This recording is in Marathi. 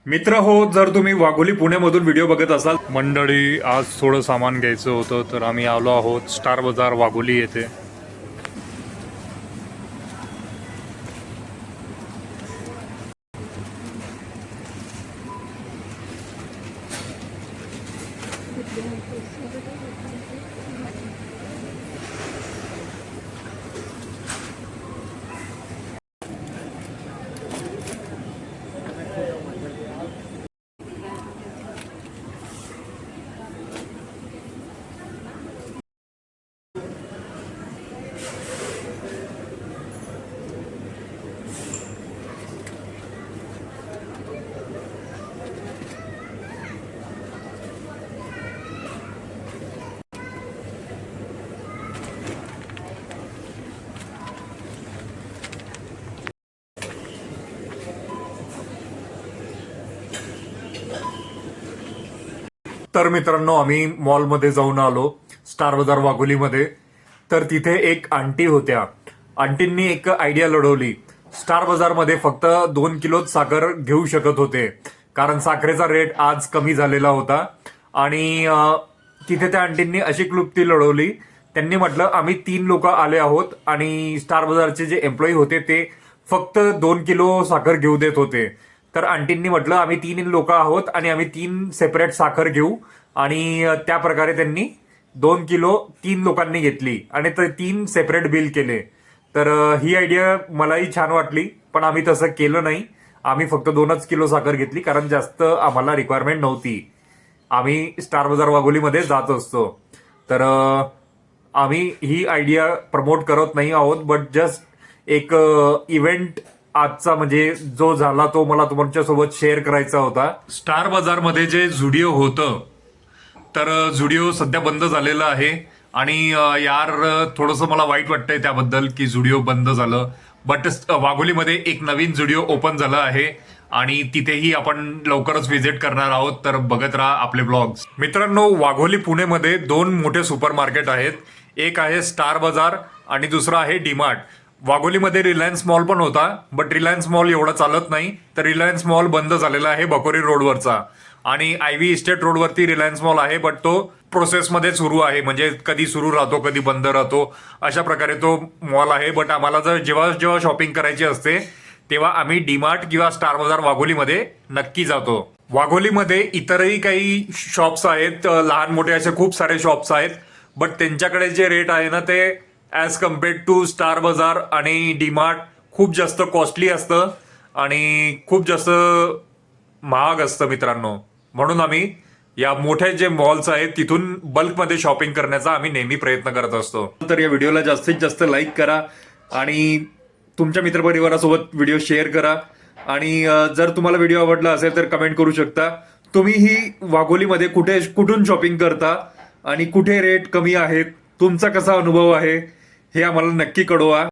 मित्र हो, जर तुम्ही वाघोली पुण्यामधून व्हिडिओ बघत असाल, मंडळी आज थोडं सामान घ्यायचं होतं तर आम्ही आलो आहोत स्टार बाजार वाघोली येथे. तर मित्रांनो, आम्ही मॉलमध्ये जाऊन आलो स्टार बाजार वाघोलीमध्ये. तर तिथे एक आंटी होत्या. आंटींनी एक आयडिया लढवली. स्टार बाजारमध्ये फक्त 2 किलो साखर घेऊ शकत होते, कारण साखरेचा रेट आज कमी झालेला होता. आणि तिथे त्या आंटींनी अशी क्लुप्ती लढवली. त्यांनी म्हटलं, आम्ही 3 लोक आले आहोत आणि स्टार बाजारचे जे एम्प्लॉई होते ते फक्त 2 किलो साखर घेऊ देत होते. तर आंटींनी म्हटलं, आम्ही 3 लोक आहोत आणि आम्ही 3 सेपरेट साखर घेऊ. आणि त्या प्रकारे त्यांनी 2 किलो 3 लोकांनी घेतली आणि ते 3 सेपरेट बिल केले. तर ही आयडिया मलाही छान वाटली, पण आम्ही तसं केलं नाही. आम्ही फक्त 2 किलो साखर घेतली, कारण जास्त आम्हाला रिक्वायरमेंट नव्हती. आम्ही स्टार बाजार वाघोलीमध्ये जात असतो. तर आम्ही ही आयडिया प्रमोट करत नाही आहोत, बट जस्ट एक इव्हेंट आजचा म्हणजे जो झाला तो मला तुमच्यासोबत शेअर करायचा होता. स्टार बाजारमध्ये जे झुडिओ होतं, तर झुडिओ सध्या बंद झालेलं आहे. आणि यार थोडंसं मला वाईट वाटतंय त्याबद्दल की झुडिओ बंद झालं. बट वाघोलीमध्ये एक नवीन झुडिओ ओपन झालं आहे आणि तिथेही आपण लवकरच व्हिजिट करणार आहोत. तर बघत राहा आपले ब्लॉग्स. मित्रांनो, वाघोली पुणेमध्ये 2 मोठे सुपर मार्केट आहेत. एक आहे स्टार बाजार आणि दुसरा आहे डीमार्ट. वाघोलीमध्ये रिलायन्स मॉल पण होता, बट रिलायन्स मॉल एवढा चालत नाही. तर रिलायन्स मॉल बंद झालेला आहे बकोरी रोडवरचा. आणि आयव्ही इस्टेट रोडवरती रिलायन्स मॉल आहे, बट तो प्रोसेसमध्ये सुरू आहे. म्हणजे कधी सुरू राहतो कधी बंद राहतो, अशा प्रकारे तो मॉल आहे. बट आम्हाला जर जेव्हा जेव्हा शॉपिंग करायची असते तेव्हा आम्ही डीमार्ट किंवा स्टार बाजार वाघोलीमध्ये नक्की जातो. वाघोलीमध्ये इतरही काही शॉप्स आहेत, लहान मोठे असे खूप सारे शॉप्स आहेत. बट त्यांच्याकडे जे रेट आहे ना, ते ॲज कम्पेअर्ड टू स्टार बाजार आणि डीमार्ट खूप जास्त कॉस्टली असतं आणि खूप जास्त महाग असतं मित्रांनो. म्हणून आम्ही या मोठे जे मॉल्स आहेत तिथून बल्कमध्ये शॉपिंग करण्याचा आम्ही नेहमी प्रयत्न करत असतो. तर या व्हिडिओला जास्तीत जास्त लाईक करा आणि तुमच्या मित्रपरिवारासोबत व्हिडिओ शेअर करा. आणि जर तुम्हाला व्हिडिओ आवडला असेल तर कमेंट करू शकता. तुम्ही ही वाघोलीमध्ये कुठून शॉपिंग करता आणि कुठे रेट कमी आहेत, तुमचा कसा अनुभव आहे हे आम्हाला नक्की कळवा.